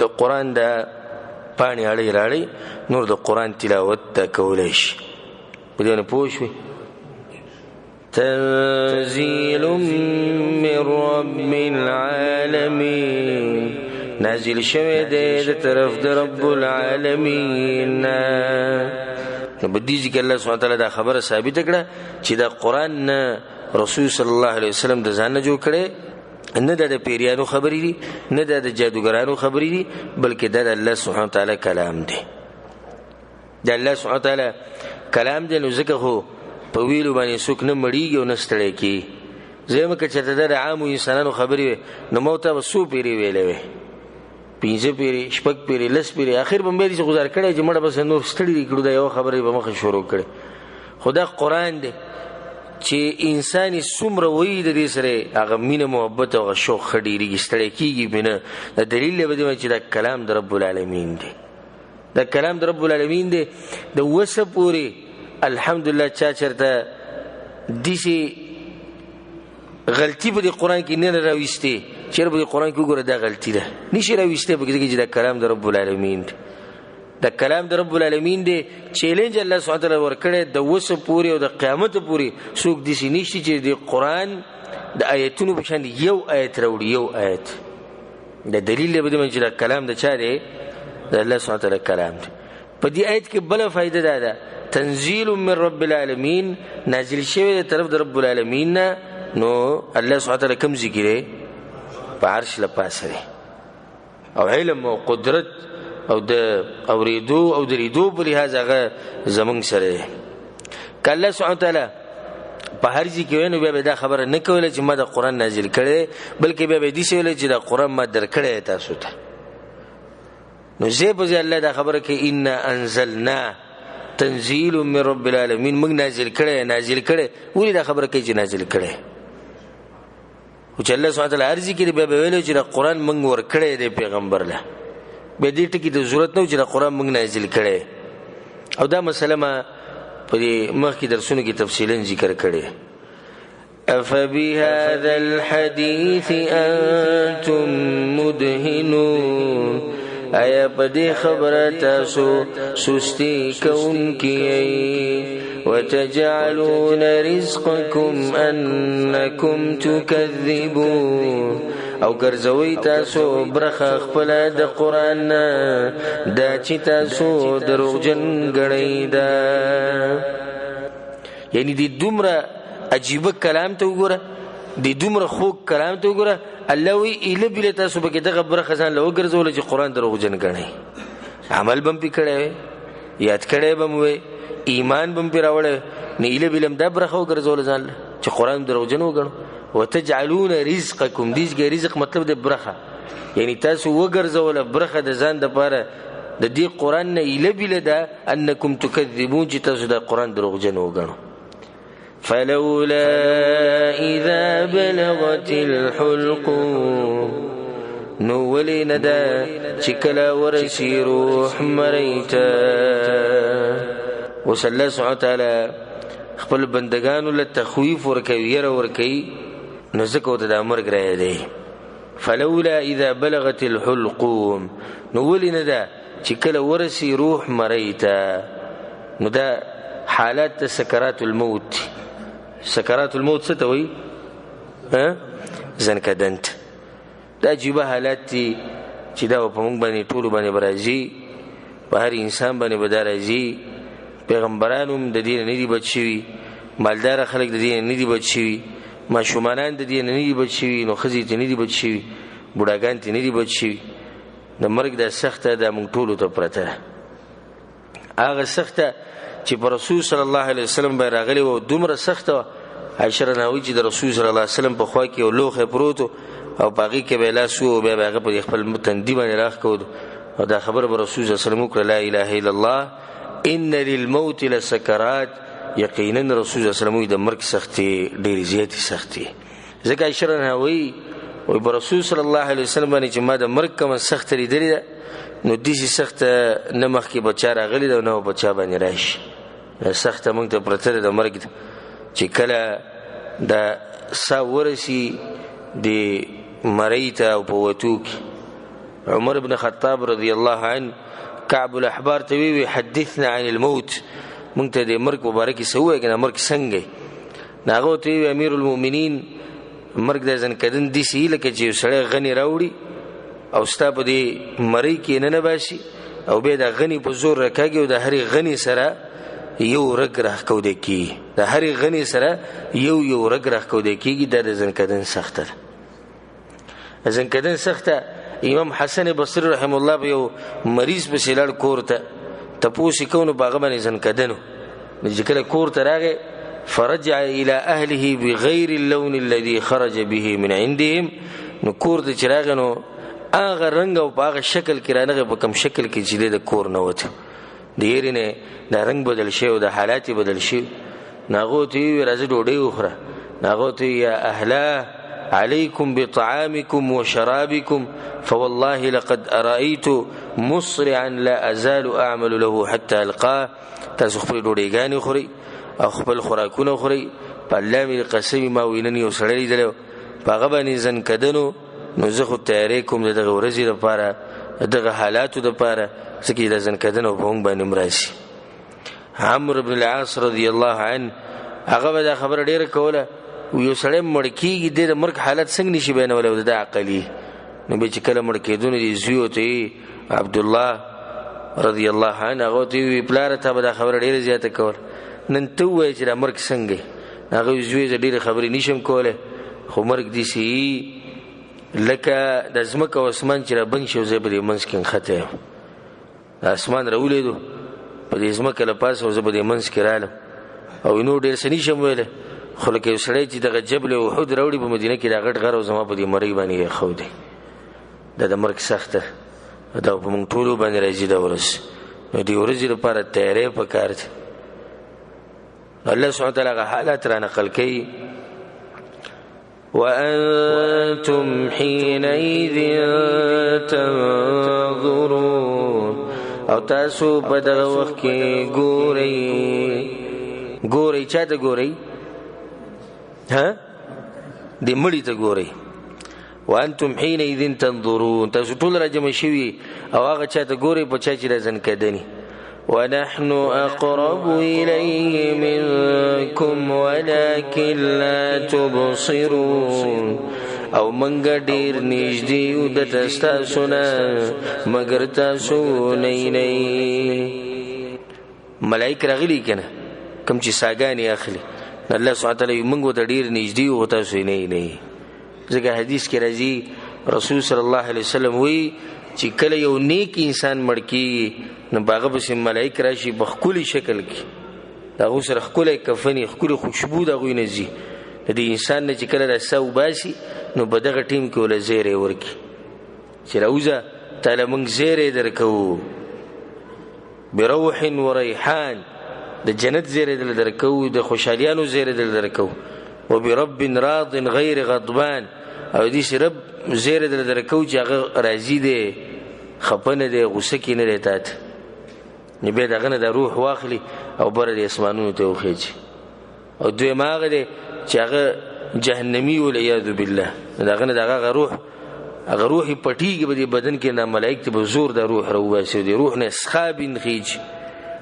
د قرآن د پاڼې اړې راړی، نور د قرآن تلاوت ته کولی شي. په دې باندې پوه شوې؟ تنزیل من رب العالمین، نازل شوی دی د طرف د رب العالمین. نو په دې کې الله سبحانه وتعالی دا خبره ثابته کړه چې دا قرآن نه رسول صلی الله علیه وسلم د ځان نه جوړ کړی، نه دا د پیریانو خبرې دي، نه دا د جادوګرانو خبرې دي، بلکې دا د الله سبحانه وتعالی کلام دی. د الله سبحانه وتعالی کلام دی، نو ځکه خو په ویلو باندې څوک نه مړېږي او نه ستړی کېږي. زه که چېرته دا د عامو انسانانو خبرې وې نو ما ورته به 100 پیرې ویلی وې، 5 پیرې 6 پیرې 10 پیرې، اخر به مې داسې ګزار کړی چې مړه بس نور ستړي دي کړو، دا یوه خبره به مخه شروع کړې. خو دا قرآن دی چې انسان څومره وایي د دې سره هغه مینه محبت او هغه شوق ښه ډېرېږي، ستړی کېږي به نه. دا دلیل دی به چې دا کلام د رب العالمین دی، دا کلام د رب العالمین دی. د وسه پورې الحمدلله چا چرته دیسی غلطی په قرآن کې نه راويسته چیرې په قرآن کې وګوره دا غلطی ده نشي راويسته په کې چې دا کلام د رب العالمین دی دا کلام د رب العالمین دی چیلنج الله سبحانه وتعالی ورکړي د وسه پوری او د قیامت پوری څوک دیسی نشي چې د قرآن د آیتونو په شان یو آیت راوړي یو آیت د دلیل به د چې دا کلام د چا دی د الله سبحانه وتعالی کلام دی په دې آیت کې بل فائدہ ده تنزيل من رب العالمین نازل شوی د طرف د رب العالمین نو الله سبحانه وتعالی کوم ذکر په عرش لپاسه او علم او قدرت او د اوریدو او دریدو په لحاظ هغه زمونږ سره کله سبحانه وتعالی په هر ځای کې نو به دا خبره نه کوله چې ما د قرآن نازل کړي بلکې به دې شویل چې د قرآن ما درکړی تاسو ته نو زه به الله دا خبره کې ان انزلنا تنزيل من رب العالمین موږ نازل کړي ولې دا خبره کې چې نازل کړي او چې الله سبحانه وتعالی ارزي کې به ویلو چې د قرآن موږ ور کړی دی پیغمبر له به دې ټکی د ضرورت نه چې د قرآن موږ نازل کړي او دا مسله ما په مخکې درسونو کې تفصیلا ذکر کړي افبهذا الحديث انتم مدهنون ایا په دې خبره تاسو سستی کوونکی وتجعلون رزقكم انکم تکذبون او ګرځوي تاسو برخه خپل د قران دا چې تاسو دروغجن ګڼئ دا یعنی دې دومره عجیب کلام ته وګوره دې دومره خوږ کلام ته وګوره الله وی اله بل تاسو به دغه برخه ځان له وګرځول چې قران دروغجن ګڼئ عمل بم پکړې یاد کړې بم وي ایمان بم پیراوړې نه اله بلم د برخه وګرځول ځان چې قران دروغجن وګڼو وتجعلون رزقكم دیږي رزق مطلب د برخه یعنی تاسو وګرځول برخه د ځان د پاره د دې قران نه اله بل ده انکم تکذبون چې تاسو د قران دروغجن وګڼو فلولا اذا بلغت الحلقوم نو ولی ندا چې کله ورسی روح مریتا وصلی سبحانه وتعالی خپل بندگانو له تخویف ورکوي ير ورکوي نو زکو ته د امر غره دی فلولا اذا بلغت الحلقوم نو ولی ندا چې کله ورسی روح مریتا نو دا حالات سکرات الموت سکرات الموت څه ته وایي ځنکدنت دا عجیبه حالات دي چې دا په موږ باندې ټول باندې برازي په هر انسان باندې بدارځي پیغمبرانو د دین نه دي بچوي مالدار خلک د دین نه دي بچوي ماشومان د دین نه دي بچوي نو خزي ته نه دي بچوي بوډاګان ته نه دي بچوي د مرګ د سخته د موږ ټول ته پرته هغه سخته چې پر رسول صلی الله علیه وسلم باندې راغلی و دومره سخته عائشہ رناوی چې د رسول صلی الله علیه وسلم په خوا کې یو لوخه پروت او باقي کې به لا سو به هغه په خپل متندی باندې راخ کو او دا خبر به رسول صلی الله علیه وسلم کړه لا اله الا الله ان للموت لسکرات یقینا رسول صلی الله علیه وسلم د مرګ سختي ډېر زیاتې سختي ځکه عائشہ رناوی او رسول صلی الله علیه وسلم باندې چې ما د مرګ کوم سخت لري نو دې سخت نه مخ کې بچا راغلی دا نو بچا باندې راشي سخت موږ ته پرته د مرګ چې کله دا ساورسي د مریته او پوتوک عمر بن خطاب رضی الله عنه كعب الاحبار ته وی حدثنا عن الموت موږ ته د مرګ مبارک سوې کنه مرګ څنګه ناغه ته امیر المؤمنین مرګ د ځن کدن دي سی لکه چې سړی غنی راوړي او ستاب دی مری کې نه باشي او به د غنی په زور راکاږي او د هرې غنی سره یو رګ راخ کو دی کی د هرې غنی سره یو رګ راخ کو دی کیږي د ځن کدن سخته ځن کدن سخته امام حسن بصری رحم الله به یو مریض په سیلړ کورته تپوسی کونو باغ باندې ځن کدنو چې کله کورته راغی فرجع الى اهله بغير اللون الذي خرج به من عندهم نو کور د چراغنو هغه رنگ او هغه شکل کې رانغه په کوم شکل کې چې د کور نه وته ډیرینه د رنگ بدل شي او د حالات بدل شي ناغو ته راځي ډوډۍ وخوره ناغو ته یا اهلا عليكم بطعامكم وشرابكم فوالله لقد أرأيت مسرعا لا أزال أعمل له حتى ألقاه. تاسو خپل ډوډۍ خورئ او خپل خوراکونه خورئ، په الله مې قسم ما ویننی یو سړی لیدلی په هغه باندې ځن کدنو، نو زه خو تیاری کوم د دغه ورځې دپاره دغه حالاتو دپاره، ځکه د ځن کدنو په موږ باندې هم راشي. عمرو بن العاص رضی الله عنه هغه به دا خبره ډېره کوله، یو سړی مړ کېږي دی د مرګ حالت څنګه نشي بیانولی او د ده عقلي، نو بیا چې کله مړ کېدو نو دې زوی ورته عبدالله رضی الله عنه هغه ورته ووایي پلاره تا به دا خبره ډېره زیاته کوله، نن ته ووایه چې دا مرګ څنګه. هغه وایي زوی زه ډېرې خبرې نشم کولی، خو مرګ داسې لکه د ځمکه او اسمان چې را بند شي او زه په دې منځ کې نښتی یم. د اسمان را ولیدو په دې ځمکه له پاسه او زه په دې منځ کې رالم او نور ډېر څه نشم ویلی، خو لکه یو سړی چې دغه جبل احد راوړي په مدینه کې دا غټ غر او زما په دې مرۍ باندې یې ایښودی، دا د مرګ سخته دا په موږ ټولو باندې راځي دا ورځ، نو دې ورځې لپاره تیاری پکار دی. الله سبحانه وتعالی هغه حالات را نقل کوي وأنتم حينئذ تنظرون، او تاسو په دغه وخت کې ګورئ چا ته ګورئ؟ دې مړي ته ګورئ. وأنتم حينئذ تنظرون، تاسو ټول راجمع شوي او هغه چا ته ګورئ په چا چې را ځن کدني. ونحن أقرب إليه منكم ولكن لا تبصرون، او منګه ډیر نږدې یو د تاسو نه مګر تاسو نه. ملائکه راغلي کنه کوم چې ساګانې اخلي، الله سبحانه وتعالی موږ ته ډیر نږدې یو تاسو نه. ځکه حدیث کې راځي رسول صلی الله علیه وسلم وی چې کله یو نیک انسان مړ کیږي نو باغه پسې ملائکه راشي په ښکلي شکل کې، د هغو سره ښکلی کفنې ښکلې خوشبو د هغوی نه ځي، د دې انسان نه چې کله دا سا وباسي نو په دغه ټیم کې وله زیری ورکړي چې راوځه تاله موږ زیری درکوو بروح و ریحان، د جنت زیری دل درکوو، د خوشحالیانو زیری دل درکوو، و برب راض غیر غضبان، او دې رب زیری دل درکوو چې هغه راضي دی، خفه نه دی، غصه کې نه دی تاته. نو بیا دغه نه د روح واخلي او بره د اسمانونو ته وخیجي. او دویم هغه دی چې هغه جهنمي والعیاذ بالله، دغه نه دغه روح هغه روح یې پټېږي په دې بدن کې، نه ملایک ته به زور د روح راوباسي، د روح نه سخابین خیجي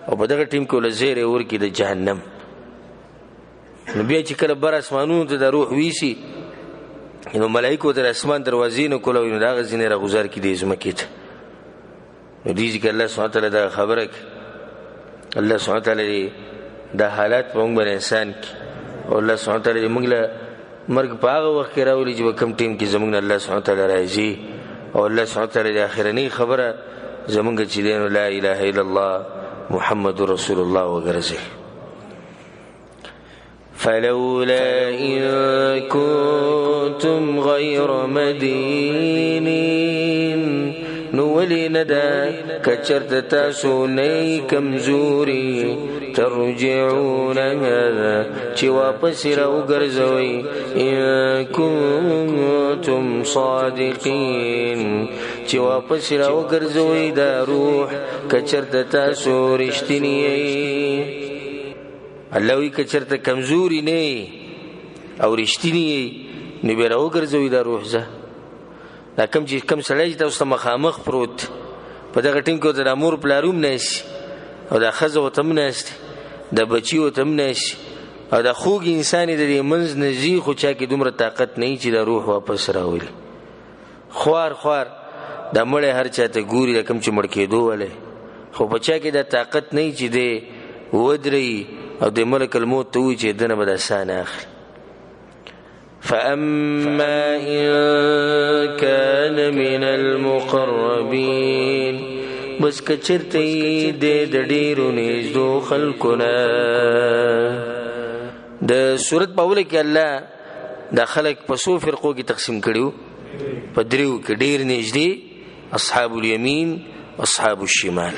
او په دغه ټیم کې وله زیری ورکړي د جهنم. نو بیا چې کله بر اسمانونو ته د روح ویسي نو ملایکو ته د اسمان دروازې نه کولوي، نو د هغه ځینې راغوزار کړي د ځمکې ته. نو دې ځکه الله سبحانه وتعالی دا خبره کوي، الله سبحانه وتعالی دا حالات په موږ باندې انسان کړي، او الله سبحانه وتعالی موږ له مرګ په هغه وخت کې راولي چې په کوم ټیم کې زموږ نه الله سبحانه وتعالی راځي، او الله سبحانه وتعالی د آخرنۍ خبره زموږ چې دی نو لا اله الا الله محمد رسول الله وګرځي. فلولا إن كنتم غير مدينين، نو ولی ندا کچرت تاسو نئی کمزوری، ترجعونها چی واپس راو گرزوی، ان کنتم صادقین چی واپس راو گرزوی دا روح کچرت تاسو رشتنی. الله وی کچرت کمزوری نئی او رشتنی نو بیا راو گرزوی دا روح زه. دا کم چې کم سړی چې تاسو ته مخامخ پروت په دغه ټیم کې ورته د مور پلاروم ناستي او دا ښځه ورته هم ناستي، د بچي ورته هم ناستي، او دا خوږ انسان یې د دې منځ نه ځي، خو چا کې دومره طاقت نه وي چې دا روح واپس راولي. خوار خوار دا مړی هر چا ته ګوري، دا کم چې مړ کېدو ولی، خو په چا کې دا طاقت نه وي چې دی ودرئ او د ملک الموت ته ووایي چې دنه به دا ساه نه اخلي. فأما إن كان من المقربين، بس کچرته د ډیرو نږدې خلقنا. د سورت په اول کې الله د خلق په څو فرقو کې تقسیم کړیو، په دریو کې ډیر نږدې اصحاب الیمین اصحاب الشمال.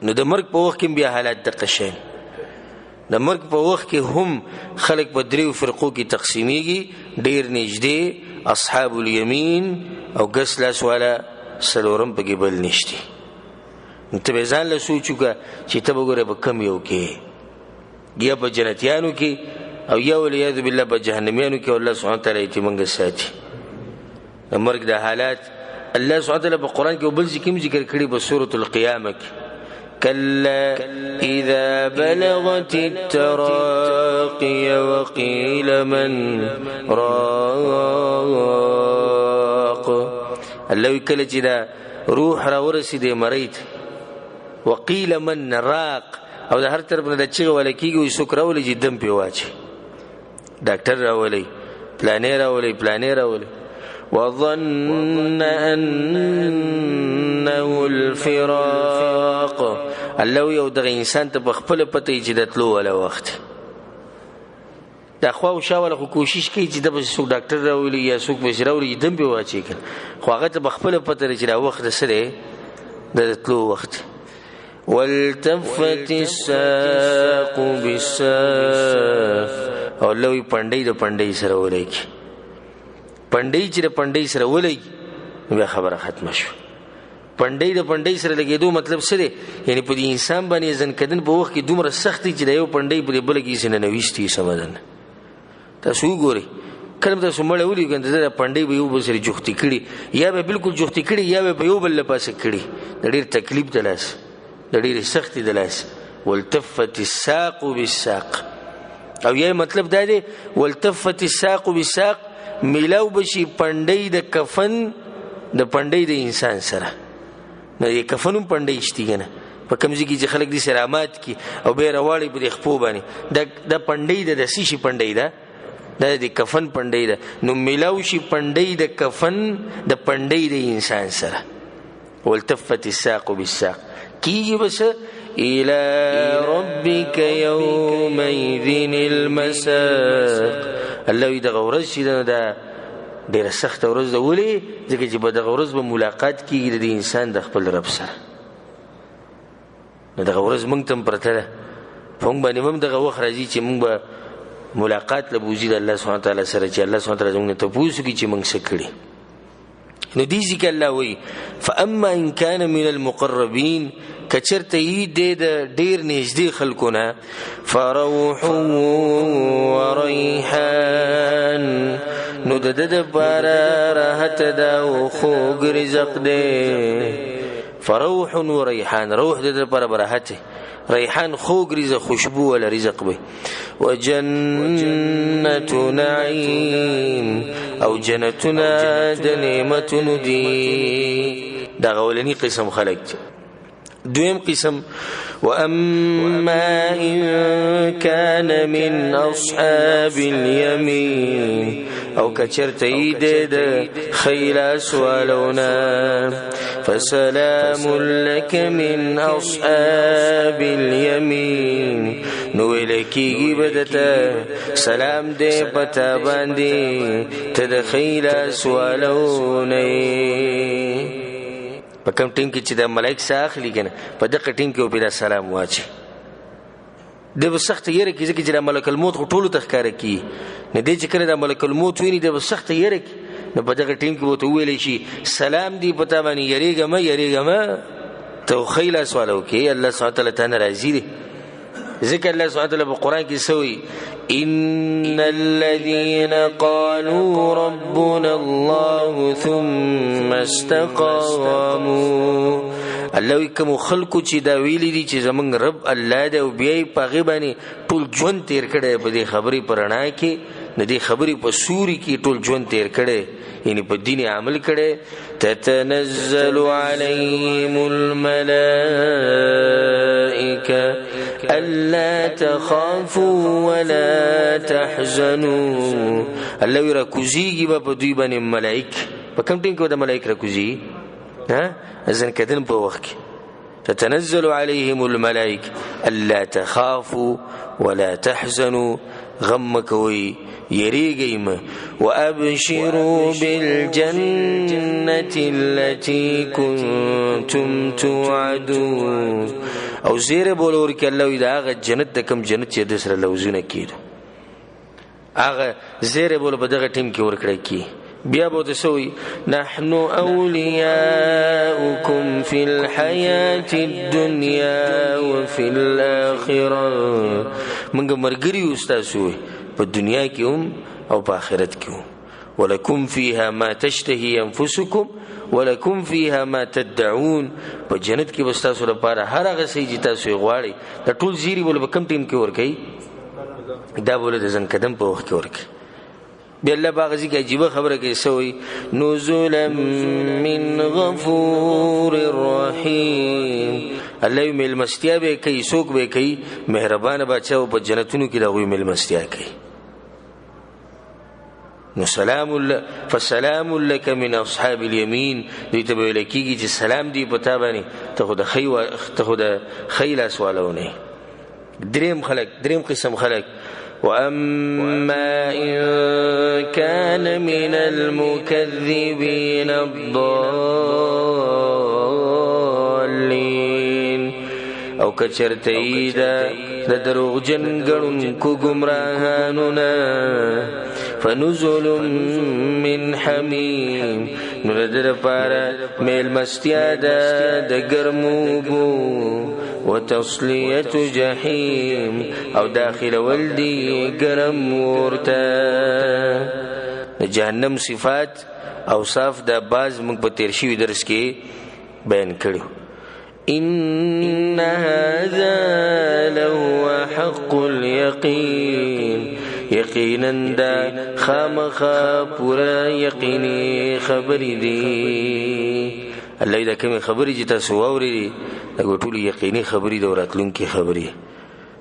نو د مرګ په وخت کې بیا حالات د قشن، د د مرګ په وخت کې هم خلق په دریو فرقو کې تقسیمیږي، ډیر نږدې اصحاب الیمین او ګس لاس والا سلورم پکې بل نشتی. ته به ځان له سوچو کا چې ته وګوره په کم یو کې، یا په جنتیانو کې او یا ولیاذ بالله په جهنميانو کې. الله سبحانه وتعالی دې موږ ساتي. د مرګ د حالات الله سبحانه وتعالی په قران کې بل ذکر کړي په سورۃ القیامه کې، كلا إذا بلغت التراقي وقيل من راق. الله وکړي چې دا روح را ورسېده مریض، وقيل من راق، او د هر طرف نه د چیغه ولکیږي وي څوک راولي چې دم پې واچي، ډاکټر راولي، پلانې راولي. وظن أنه الفراق. الله یو دغه انسان ته په خپل پته چې د تلو ولا وخت دا خو او شاوله کوشش کوي چې د څوک ډاکټر راولي یا څوک به راولي دم په واچي کړي، خو هغه ته په خپل پته چې دا وخت سره د تلو وخت. والتفت الساق بالساق. او لوی پندې د پندې سره ولګي، پندې چې د پندې سره ولګي بیا خبره ختم شو. پندې د پندې سره لګېدو مطلب څه دی؟ یعنی په دې انسان باندې ځن کدن په وخت کې دومره سختي چې د یو پندې په بل کې سینه نوښتي سمدن. تاسو وګورئ کله تاسو مړ ولي ګنده د پندې به یو بل سره جوختي کړي، یا به بالکل جوختي کړي، یا به یو بل لپاسه کړي. د ډېر تکلیف د لاس، د ډېر سختي د لاس. والتفت الساق بالساق. او یې مطلب دا دی والتفت الساق بالساق، ملاو بشي پندې د کفن د پندې د انسان سره. نو یې کفنوم پندې شتي کنه په کمزې کې چې خلک دي سلامات کی او به راوړي په خپو باندې د پندې د سشي پندې ده، د کفن پندې ده. نو ملاو شي پندې د کفن د پندې د انسان سره. والتفت الساق بالساق کیږي بس الى ربك يومئذ المساق. الله دغه ورځ چې دا ډېره سخته ورځ ده. ولې؟ ځکه چې په دغه ورځ به ملاقات کېږي د انسان د خپل رب سره. نو دغه ورځ موږ ته هم پرته ده، په موږ باندې هم دغه وخت راځي چې موږ به ملاقات له بوځي د الله سبحانه وتعالی سره، چې الله سبحانه وتعالی موږ نه تپوس وکړي چې موږ څه کړي. نو دې ذکر الله وایي فاما ان كان من المقربين، کچرته یې د ډېر نږدې خلکو نه، فروح وريحان، نو د دپاره راحت ده او خوږ رزق دی. فروح وريحان، روح د دپاره راحت، ریحان خوږ رزق، خوشبو ولا رزق وي. وجنة نعیم، او جنتنا د نعمتونو دي. دا اولنی قسم خلق. دویم قسم واما ان كان من اصحاب اليمين، او کچرته یې د خیلاس والونا، فسلام لك من اصحاب اليمين، نو لکیږي بدته سلام دې پتا باندې ته د خیلاس والونه. په کوم ټیم کې چې د ملائک څخه اخلي کنه، په دغه ټیم کې وبدا سلام واچي. د سخت یره کې ځکه چې د ملک الموت ټولو تخکاره کی نه دی چې کله د ملک الموت ویني د سخت یره کې، نو په دغه ټیم کې وته ویل شي سلام دی پتا باندې یریګم ته خیلا سوالو کې الله سبحانه وتعالی ته راضي دی. ذکر الله سبحانه وتعالی په قران کې سوی ان الذين قالوا ربنا الله ثم استقاموا، الله کوم خلکو چې دا ویلي دي چې زمونږ رب الله دی او بیا په غیبانی ټول ژوند تیر کړي په دې خبرې پرانا کې، د دې خبرې په سوري کې ټول ژوند تیر کړي، یعنی په دین عمل کړي. تتنزل عليهم الملائکه الا تخافوا ولا تحزنوا، الله ورا کوزیږي په دوی باندې ملائک. په کوم ټیم کې د ملائک را کوزي؟ ها ځن کدن په وخت کې تتنزل عليهم الملائكة ألا تخافوا ولا تحزنوا غم کوي یریږئ مه وأبشروا بالجنة التي كنتم توعدون او زیره بول ورکړي الله وي د هغه جنت د کوم جنت چې د سره لوزونه کېدو هغه زیره بول په دغه ټیم کې ورکړی کی بیا به تسوي نحن أولياؤكم في الحياة الدنيا وفي الآخرة منګ مرګري استاسو په دنیا کې هم او په آخرت کې هم ولكم فيها ما تشتهي أنفسكم ولكم فيها ما تدعون په جنت کې بستاسو لپاره هر هغه شی چې تاسو غواړئ د ټول زیری بول په کم ټیم کې ورکړي دا بوله د ځن قدم په وخت کې ورکړي بیا الله باغزی کې عجیب خبره کوي سوی نزلا من غفور رحیم الله ملمستیا به کوي سوق به کوي مهربان بچو په جنتونو کې دغه ملمستیا کوي نو فسلام لك من اصحاب اليمين دوی ته ویل کیږي چې سلام دی پتا باندې ته خود خیل سوالونه دریم قسم خلق وأما إن كان من المكذبين الضالين او کچرته دا دروغجن ګڼونکو ګمراهانونه فنزل من حمیم نو در پاره میلمستیا د ګرمو بو وتصلیه جهنم او داخل ولدی ګرم ورته جهنم صفات اوصاف د باز موږ په تیر شوی درس کې بیان کړو ان هذا لهو حق اليقين یقینا دا خامخا پورا یقینی خبری دی الله دا کوم خبرې چې تاسو واوري دا ټول یقیني خبرې د وراتلونکي خبرې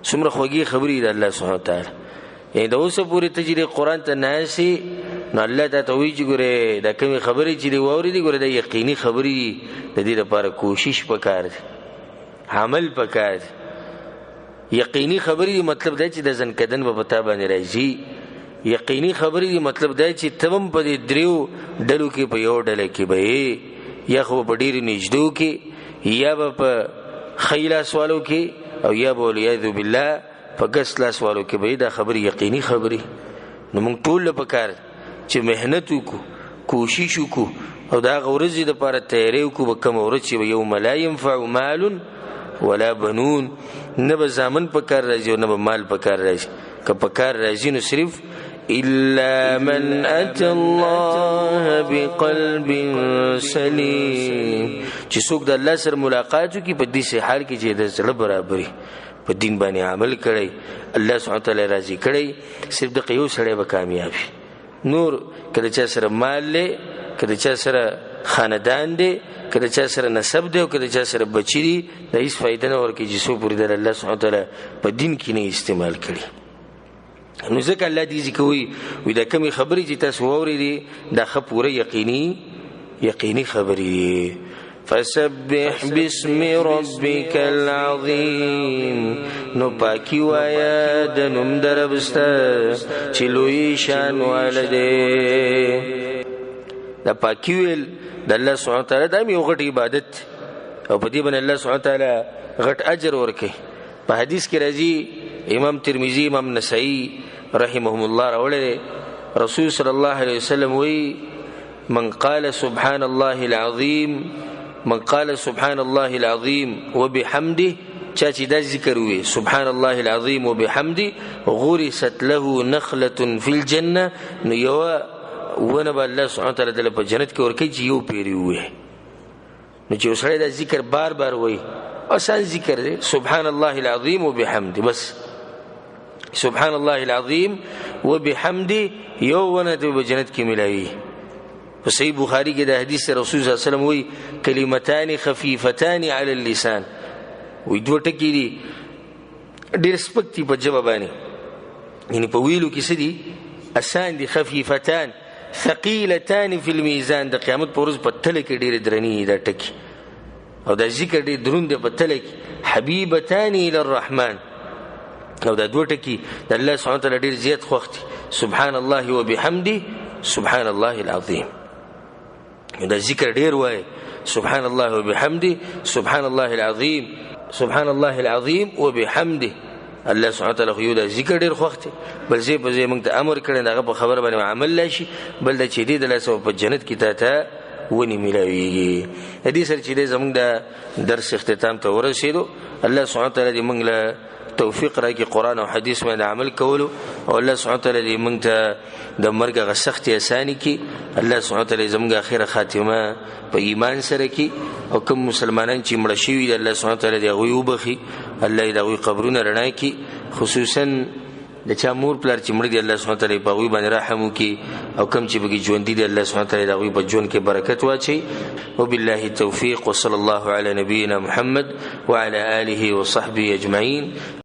څومره خوږی خبرې د الله سبحانه وتعالى یعنی دا اوسه پوری تجری قران ته ناشي نو الله ته توجه ګره دا کوم خبرې چې دی واوري دی ګره د یقیني خبرې د دې لپاره کوشش وکړ عمل وکړ یقینی خبرې مطلب دا چې د ځن کدن په پتا باندې راځي یقینی خبرې مطلب دا چې تم په دې دریو ډلو کې په یو ډله کې به یا خو په ډېر نږدې کې یا په خیلا سوالو کې او یا به الیاذ بالله په ګسلا سوالو کې به دا خبرې یقینی خبرې نو موږ ټول په کار چې مهنت وکړو کوشش وکړو او دا غورځي د لپاره تیاری وکړو به کوم ورځ چې یوم لا ينفع مال ولا بنون نه به زامن په کار راځي او نه به مال په کار راځي که په کار راځي نو صرف الا من اتى الله بقلب سلیم چې څوک د الله سره ملاقات وکړي په دې حال کې چې د زړه برابرۍ په دین باندې عمل کړي الله سبحانه وتعالی راضي کړي صرف د قیو سره به کامیاب نور کله چې سره مال له کله چې سره خاندان دی کله چې سره نسب دی او کله چې سره بچی دی د هیڅ فائدہ نه ورکړي چې څو پوری د الله سبحانه وتعالی په دین کې نه استعمال کړي نو ځکه الله دې کوي وي دا کومي خبرې چې تاسو واورئ دا خه پوره یقیني خبرې فسبح باسم ربك العظیم نو پاکی وایا د نوم دربستا چې لوی شان والده دا پاکی ویل د الله سبحانه وتعالی د یو غټ عبادت او په دې باندې الله سبحانه وتعالی غټ اجر ورکړي په حدیث کې راځي امام ترمذی امام نسائی رحمهم الله راوړل رسول صلی الله علیه وسلم وی من قال سبحان الله العظیم وبحمده چا چې دا ذکر وي سبحان الله العظیم وبحمده غرست له نخله فی الجنه نو یو ونه به الله سبحانه وتعالی په جنت کې ورکړي چې یو پیری وي نو چې وسره دا ذکر بار بار وي آسان ذکر دی سبحان الله العظیم وبحمده بس سبحان الله العظیم وبحمده یو ونه ته په جنت کې ملایي په صحیح بخاری کې د حدیث رسول صلی الله علیه وسلم وی کلمتان خفیفتان علی اللسان وی دوه ټکی دي ډېر سپکتي په جواب باندې یعنی په ویلو کې څه دي آسان دي خفیفتان ثقيلتان فی الميزان د قیامت پر ورځ په تل کې ډېر درنی دا ټکی او دا ذکر ډیر دروند دی په تله کې حبیبتان الی الرحمن او دا دوه ټکي د الله سبحانه وتعالی ډیر زیات خوښ دي سبحان الله وبحمده سبحان الله العظیم دا ذکر ډیر وای سبحان الله وبحمده سبحان الله العظیم سبحان الله العظیم وبحمده الله سبحانه وتعالی خو یو دا ذکر ډیر خوښ دی بل ځای په ځای موږ ته امر کړی دغه په خبره باندې عمل لاشي بل د چې دی د الله په جنت کې ته ونی ملاویږي دې سره چې زموږ د درس اختتام ته ورسېدو الله سبحانه وتعالی دې موږ له توفیق راکړي قرآن او حدیث باندې عمل کولو او الله سبحانه وتعالی دې موږ ته د مرګ غ سختي اساني کړي الله سبحانه وتعالی زموږ اخره خاتمه په ایمان سره کړي او کوم مسلمانان چې مړ شوي دي الله سبحانه وتعالی دې هغوی وبخي الله دې هغوی قبرونه رڼا کړي خصوصا د چا مور پلار چې مړ دي الله سبحانه وتعالی په هغوی باندې رحم وکړي او کوم چې پکې ژوند دي الله سبحانه وتعالی د هغوی په ژوند کې برکت واچوي وبالله التوفيق وصلى الله على نبينا محمد وعلى آله وصحبه أجمعين